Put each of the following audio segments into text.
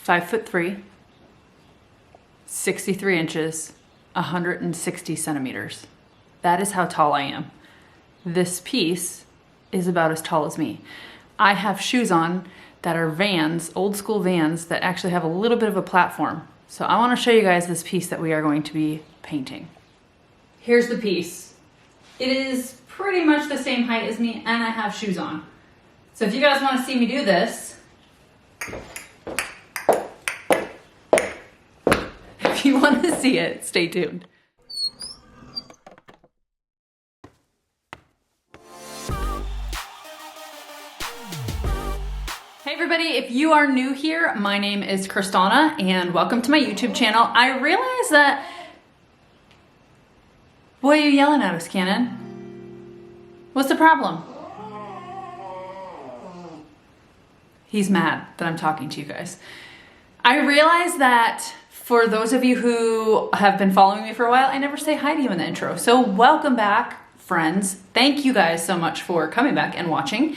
5'3", 63 inches, 160 centimeters. That is how tall I am. This piece is about as tall as me. I have shoes on that are Vans, old school Vans, that actually have a little bit of a platform. So I want to show you guys this piece that we are going to be painting. Here's the piece. It is pretty much the same height as me, and I have shoes on. So if you guys want to see me do this, if you want to see it, stay tuned. Hey everybody, if you are new here, my name is Crys'Dawna and welcome to my YouTube channel. I realize that... What are you yelling at us, Cannon? What's the problem? He's mad that I'm talking to you guys. I realize that for those of you who have been following me for a while, I never say hi to you in the intro. So welcome back, friends. Thank you guys so much for coming back and watching.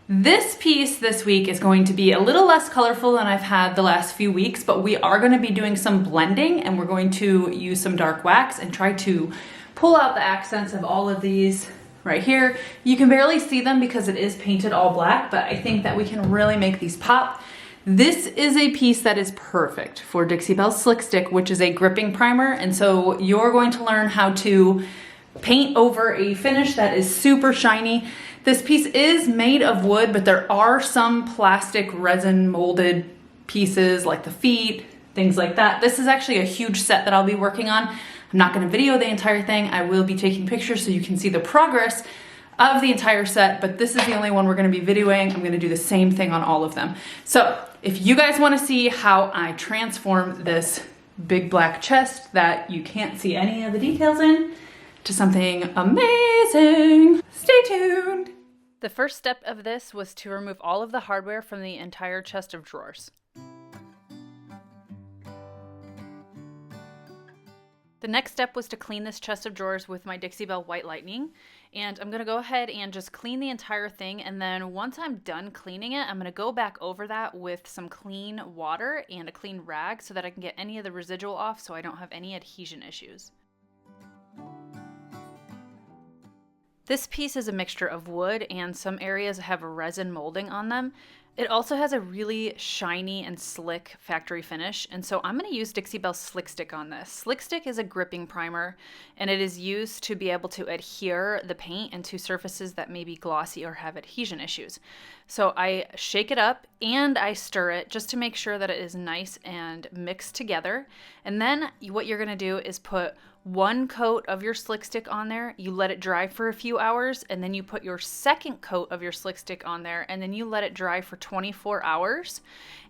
This piece this week is going to be a little less colorful than I've had the last few weeks, but we are going to be doing some blending and we're going to use some dark wax and try to pull out the accents of all of these right here. You can barely see them because it is painted all black, but I think that we can really make these pop. This is a piece that is perfect for Dixie Belle's Slick Stick, which is a gripping primer. And so you're going to learn how to paint over a finish that is super shiny. This piece is made of wood, but there are some plastic resin molded pieces like the feet, things like that. This is actually a huge set that I'll be working on. I'm not gonna video the entire thing. I will be taking pictures so you can see the progress of the entire set, but this is the only one we're gonna be videoing. I'm gonna do the same thing on all of them. So if you guys wanna see how I transform this big black chest that you can't see any of the details in to something amazing, stay tuned. The first step of this was to remove all of the hardware from the entire chest of drawers. The next step was to clean this chest of drawers with my Dixie Belle White Lightning, and I'm gonna go ahead and just clean the entire thing, and then once I'm done cleaning it, I'm gonna go back over that with some clean water and a clean rag so that I can get any of the residual off so I don't have any adhesion issues. This piece is a mixture of wood and some areas have a resin molding on them. It also has a really shiny and slick factory finish, and so I'm going to use Dixie Belle's Slick Stick on this. Slick Stick is a gripping primer, and it is used to be able to adhere the paint into surfaces that may be glossy or have adhesion issues. So I shake it up and I stir it just to make sure that it is nice and mixed together. And then what you're going to do is put one coat of your Slick Stick on there, you let it dry for a few hours, and then you put your second coat of your Slick Stick on there, and then you let it dry for 24 hours.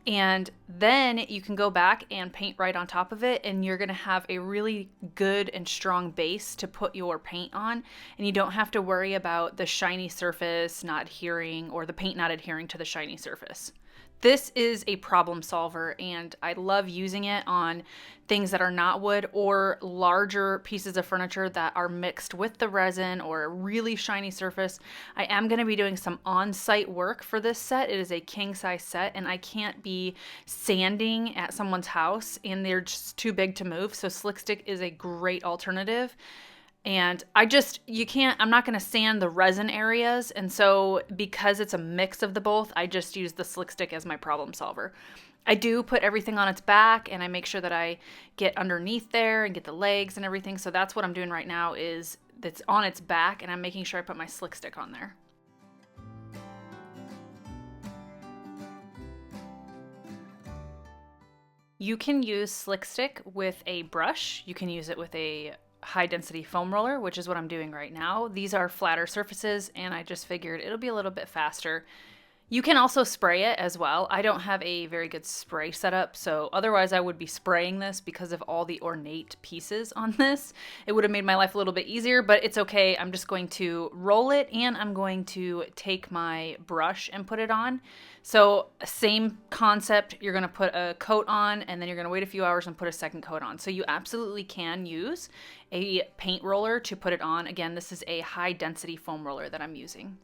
And then you can go back and paint right on top of it, and you're gonna have a really good and strong base to put your paint on, and you don't have to worry about the shiny surface not adhering or the paint not adhering to the shiny surface. This is a problem solver, and I love using it on things that are not wood or larger pieces of furniture that are mixed with the resin or a really shiny surface. I am going to be doing some on-site work for this set. It is a king-size set, and I can't be sanding at someone's house, and they're just too big to move, so Slick Stick is a great alternative. And I'm not going to sand the resin areas. And so because it's a mix of the both, I just use the Slick Stick as my problem solver. I do put everything on its back, and I make sure that I get underneath there and get the legs and everything. So that's what I'm doing right now, is that's on its back, and I'm making sure I put my Slick Stick on there. You can use Slick Stick with a brush. You can use it with a high density foam roller, which is what I'm doing right now. These are flatter surfaces, and I just figured it'll be a little bit faster. You can also spray it as well. I don't have a very good spray setup, so otherwise I would be spraying this because of all the ornate pieces on this. It would have made my life a little bit easier, but it's okay. I'm just going to roll it, and I'm going to take my brush and put it on. So same concept, you're gonna put a coat on, and then you're gonna wait a few hours and put a second coat on. So you absolutely can use a paint roller to put it on. Again, this is a high density foam roller that I'm using.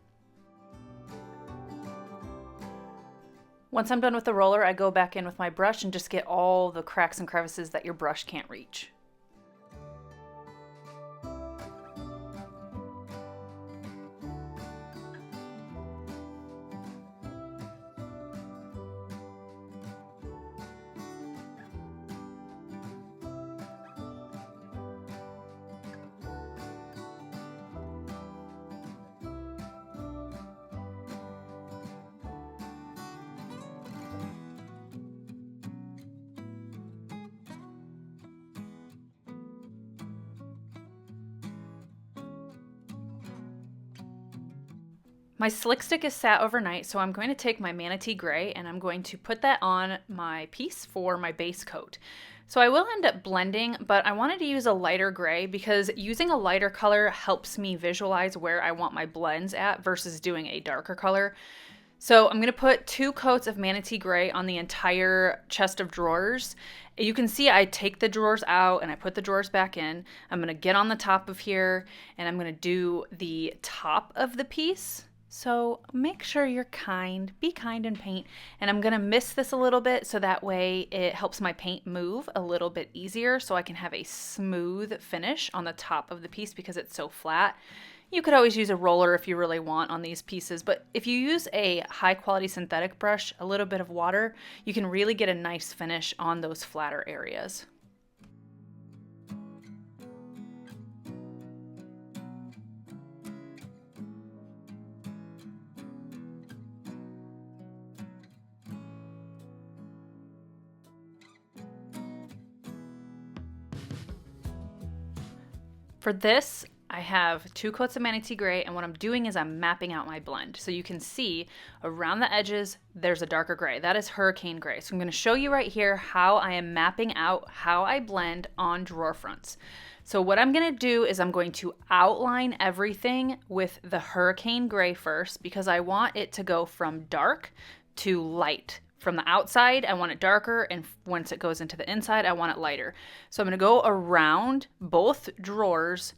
Once I'm done with the roller, I go back in with my brush and just get all the cracks and crevices that your brush can't reach. My slick stick is sat overnight, so I'm going to take my Manatee gray and I'm going to put that on my piece for my base coat. So I will end up blending, but I wanted to use a lighter gray because using a lighter color helps me visualize where I want my blends at versus doing a darker color. So I'm going to put 2 coats of Manatee gray on the entire chest of drawers. You can see I take the drawers out and I put the drawers back in. I'm going to get on the top of here and I'm going to do the top of the piece. So make sure you're kind, be kind and paint. And I'm gonna mist this a little bit so that way it helps my paint move a little bit easier so I can have a smooth finish on the top of the piece because it's so flat. You could always use a roller if you really want on these pieces, but if you use a high quality synthetic brush, a little bit of water, you can really get a nice finish on those flatter areas. For this, I have 2 coats of Manatee gray, and what I'm doing is I'm mapping out my blend. So you can see around the edges, there's a darker gray. That is hurricane gray. So I'm gonna show you right here how I am mapping out how I blend on drawer fronts. So what I'm gonna do is I'm going to outline everything with the hurricane gray first because I want it to go from dark to light. From the outside, I want it darker, and once it goes into the inside, I want it lighter. So I'm going to go around both drawers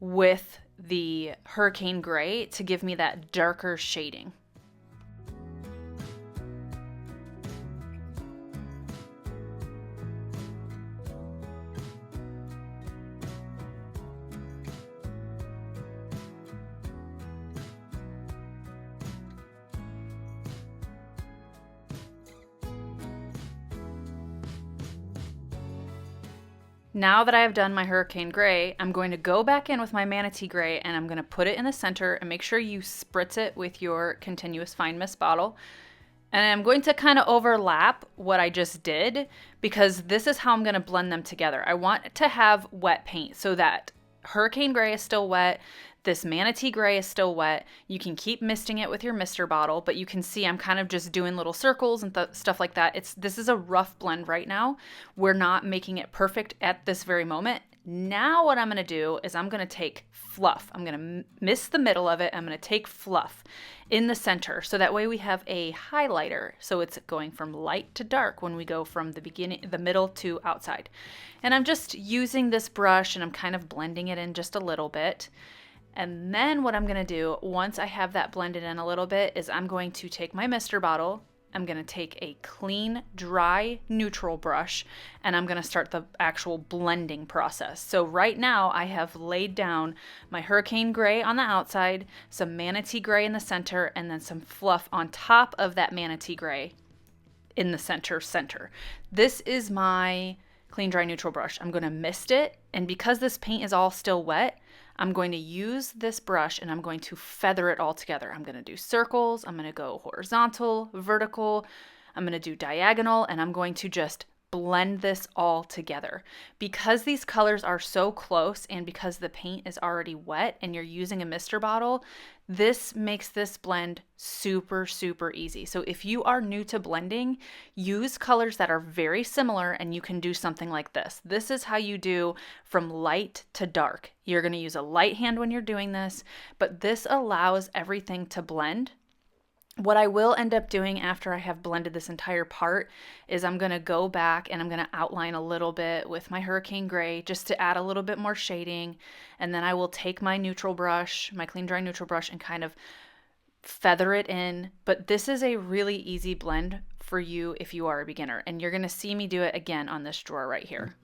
with the hurricane gray to give me that darker shading. Now that I have done my hurricane gray, I'm going to go back in with my Manatee gray and I'm going to put it in the center and make sure you spritz it with your continuous fine mist bottle. And I'm going to kind of overlap what I just did because this is how I'm going to blend them together. I want to have wet paint so that hurricane gray is still wet. This Manatee gray is still wet. You can keep misting it with your mister bottle, but you can see I'm kind of just doing little circles and stuff like that. This is a rough blend right now. We're not making it perfect at this very moment. Now what I'm going to do is I'm going to take Fluff. I'm going to mist the middle of it. I'm going to take Fluff in the center. So that way we have a highlighter. So it's going from light to dark when we go from the middle to outside. And I'm just using this brush and I'm kind of blending it in just a little bit. And then what I'm going to do once I have that blended in a little bit is I'm going to take my mister bottle. I'm going to take a clean, dry, neutral brush, and I'm going to start the actual blending process. So right now I have laid down my hurricane gray on the outside, some Manatee gray in the center, and then some Fluff on top of that Manatee gray in the center. This is my clean, dry, neutral brush. I'm going to mist it, and because this paint is all still wet, I'm going to use this brush and I'm going to feather it all together. I'm going to do circles, I'm going to go horizontal, vertical, I'm going to do diagonal, and I'm going to just blend this all together. Because these colors are so close and because the paint is already wet and you're using a mister bottle, this makes this blend super, super easy. So if you are new to blending, use colors that are very similar and you can do something like this. This is how you do from light to dark. You're going to use a light hand when you're doing this, but this allows everything to blend. What I will end up doing after I have blended this entire part is I'm going to go back and I'm going to outline a little bit with my hurricane gray just to add a little bit more shading. And then I will take my neutral brush, my clean dry neutral brush, and kind of feather it in, but this is a really easy blend for you if you are a beginner, and you're gonna see me do it again on this drawer right here.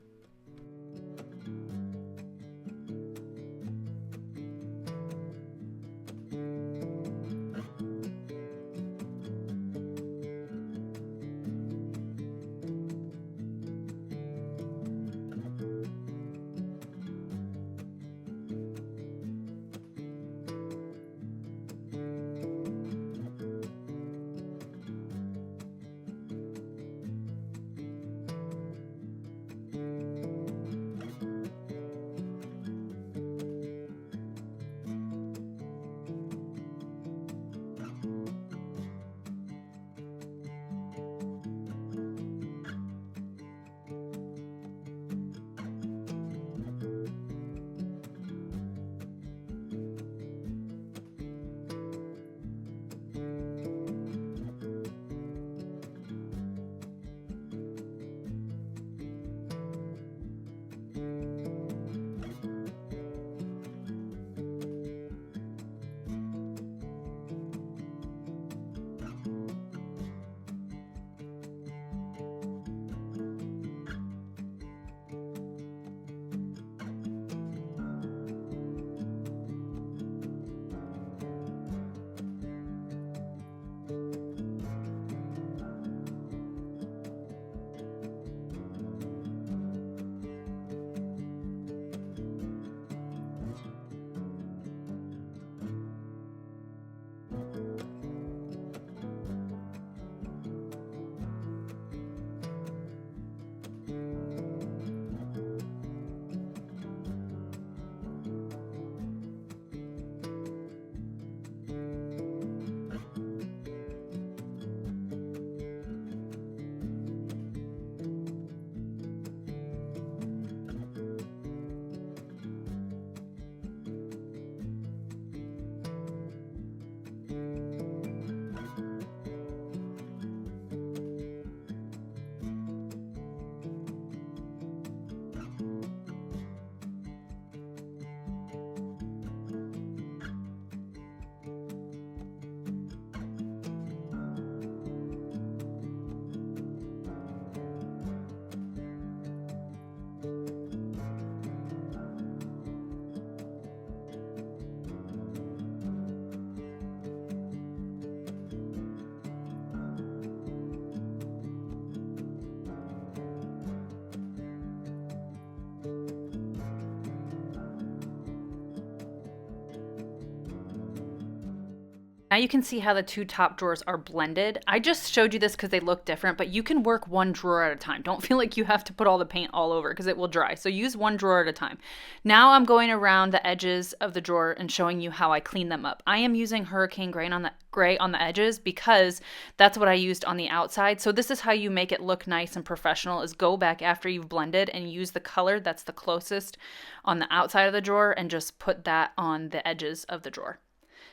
Now you can see how the two top drawers are blended. I just showed you this because they look different, but you can work one drawer at a time. Don't feel like you have to put all the paint all over because it will dry. So use one drawer at a time. Now I'm going around the edges of the drawer and showing you how I clean them up. I am using hurricane gray on the edges because that's what I used on the outside. So this is how you make it look nice and professional, is go back after you've blended and use the color that's the closest on the outside of the drawer and just put that on the edges of the drawer.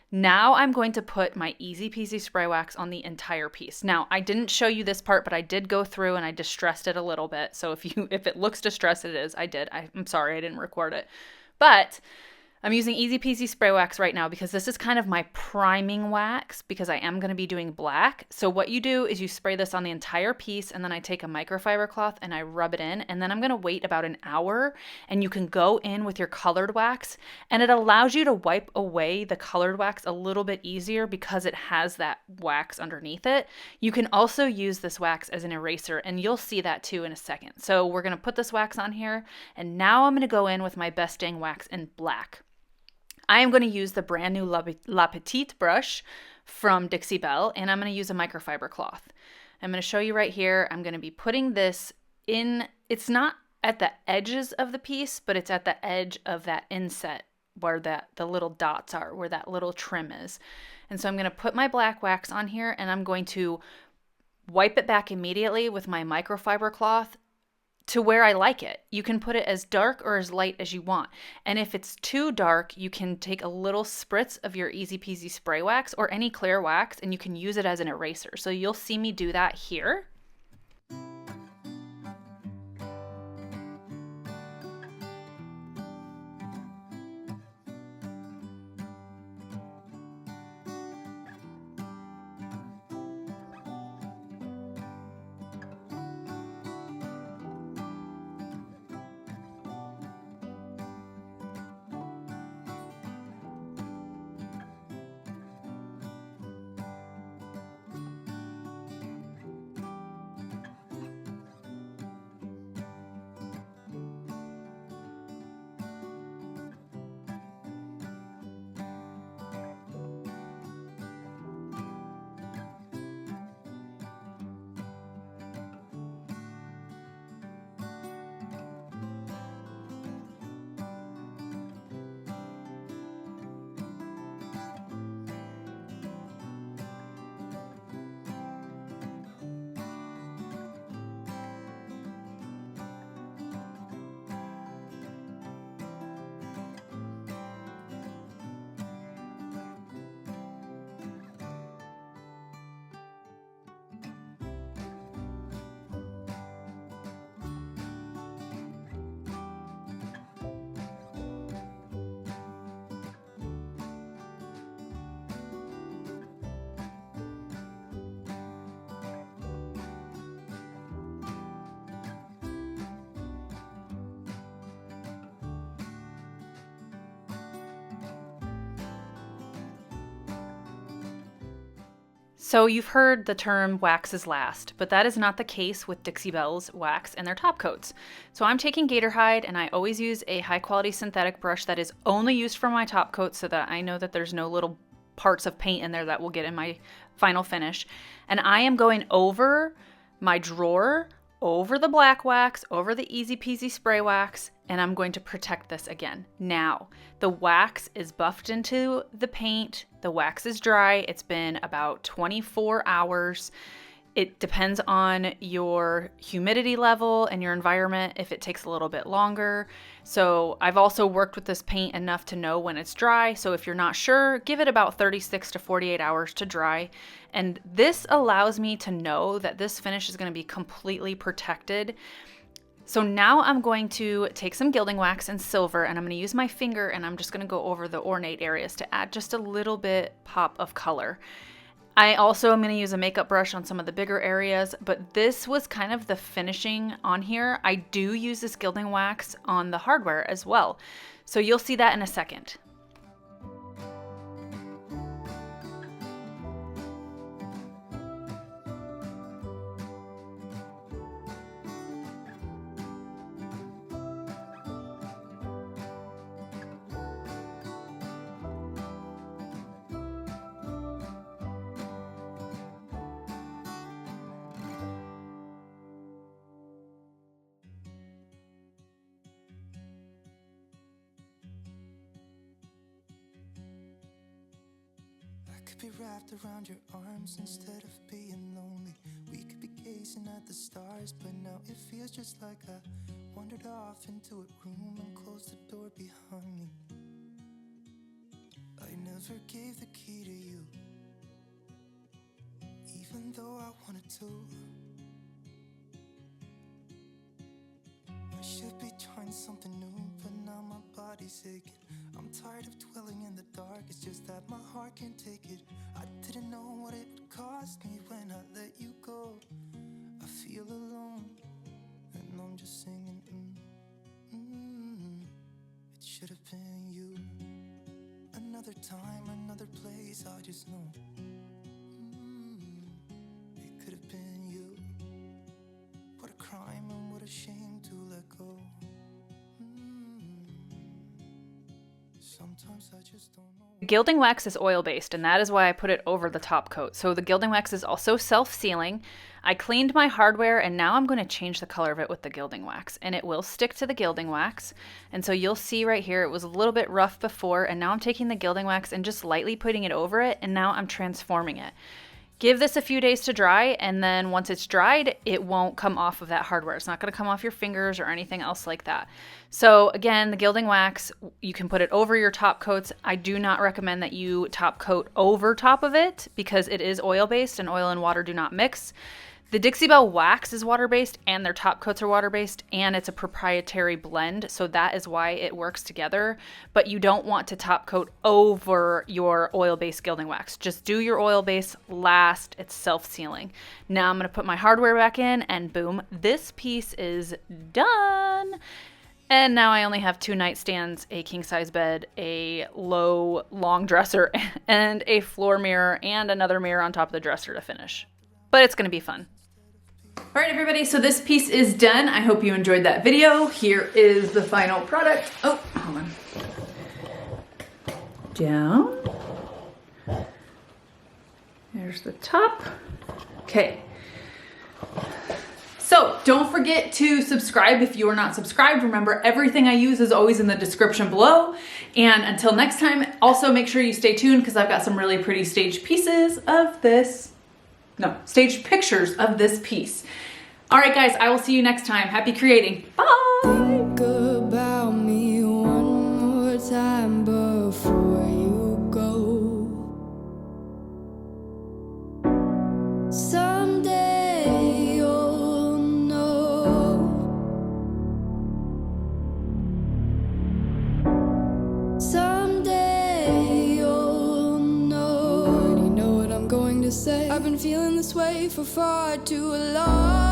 Now I'm going to put my easy peasy spray wax on the entire piece. Now I didn't show you this part, but I did go through and I distressed it a little bit. So if it looks distressed, it is. I did. I'm sorry I didn't record it. But I'm using easy peasy spray wax right now because this is kind of my priming wax because I am going to be doing black. So what you do is you spray this on the entire piece, and then I take a microfiber cloth and I rub it in, and then I'm going to wait about an hour, and you can go in with your colored wax, and it allows you to wipe away the colored wax a little bit easier because it has that wax underneath it. You can also use this wax as an eraser, and you'll see that too in a second. So we're going to put this wax on here, and now I'm going to go in with my Best Dang wax in black. I am going to use the brand new La Petite brush from Dixie Belle, and I'm going to use a microfiber cloth. I'm going to show you right here. I'm going to be putting this in, it's not at the edges of the piece, but it's at the edge of that inset where the little dots are, where that little trim is. And so I'm going to put my black wax on here, and I'm going to wipe it back immediately with my microfiber cloth to where I like it. You can put it as dark or as light as you want. And if it's too dark, you can take a little spritz of your easy peasy spray wax or any clear wax, and you can use it as an eraser. So you'll see me do that here. So you've heard the term wax is last, but that is not the case with Dixie Belle's wax and their top coats. So I'm taking gator hide, and I always use a high quality synthetic brush that is only used for my top coat so that I know that there's no little parts of paint in there that will get in my final finish. And I am going over my drawer, over the black wax, over the easy peasy spray wax, and I'm going to protect this again. Now, the wax is buffed into the paint. The wax is dry. It's been about 24 hours. It depends on your humidity level and your environment if it takes a little bit longer. So I've also worked with this paint enough to know when it's dry. So if you're not sure, give it about 36 to 48 hours to dry. And this allows me to know that this finish is going to be completely protected. So now I'm going to take some gilding wax and silver, and I'm going to use my finger, and I'm just going to go over the ornate areas to add just a little bit pop of color. I also am going to use a makeup brush on some of the bigger areas, but this was kind of the finishing on here. I do use this gilding wax on the hardware as well. So you'll see that in a second. Could be wrapped around your arms instead of being lonely. We could be gazing at the stars, but now it feels just like I wandered off into a room and closed the door behind me. I never gave the key to you, even though I wanted to. I should be trying something new, but now my body's aching. I'm tired of dwelling in the dark, it's just that my heart can't take it. I didn't know what it would cost me when I let you go. I feel alone, and I'm just singing, It should have been you. Another time, another place, I just know. It could have been you. What a crime and what a shame to let go. Sometimes I just don't know. Gilding wax is oil-based, and that is why I put it over the top coat. So the gilding wax is also self-sealing. I cleaned my hardware, and now I'm going to change the color of it with the gilding wax, and it will stick to the gilding wax. And so you'll see right here, it was a little bit rough before, and now I'm taking the gilding wax and just lightly putting it over it, and now I'm transforming it. Give this a few days to dry, and then once it's dried, it won't come off of that hardware. It's not going to come off your fingers or anything else like that. So again, the gilding wax, you can put it over your top coats. I do not recommend that you top coat over top of it because it is oil-based and oil and water do not mix. The Dixie Belle wax is water-based and their top coats are water-based, and it's a proprietary blend, so that is why it works together. But you don't want to top coat over your oil-based gilding wax. Just do your oil base last. It's self-sealing. Now I'm going to put my hardware back in, and boom, this piece is done. And now I only have 2 nightstands, a king-size bed, a low, long dresser, and a floor mirror, and another mirror on top of the dresser to finish. But it's going to be fun. All right, everybody, so this piece is done. I hope you enjoyed that video. Here is the final product. Oh, hold on. Down. There's the top. Okay. So don't forget to subscribe if you are not subscribed. Remember, everything I use is always in the description below. And until next time, also make sure you stay tuned because I've got some really pretty staged pieces of this. No, staged pictures of this piece. All right, guys, I will see you next time. Happy creating. Bye. Think about me one more time before you go. Someday you'll know. Someday you'll know. Already know what I'm going to say. I've been feeling this way for far too long.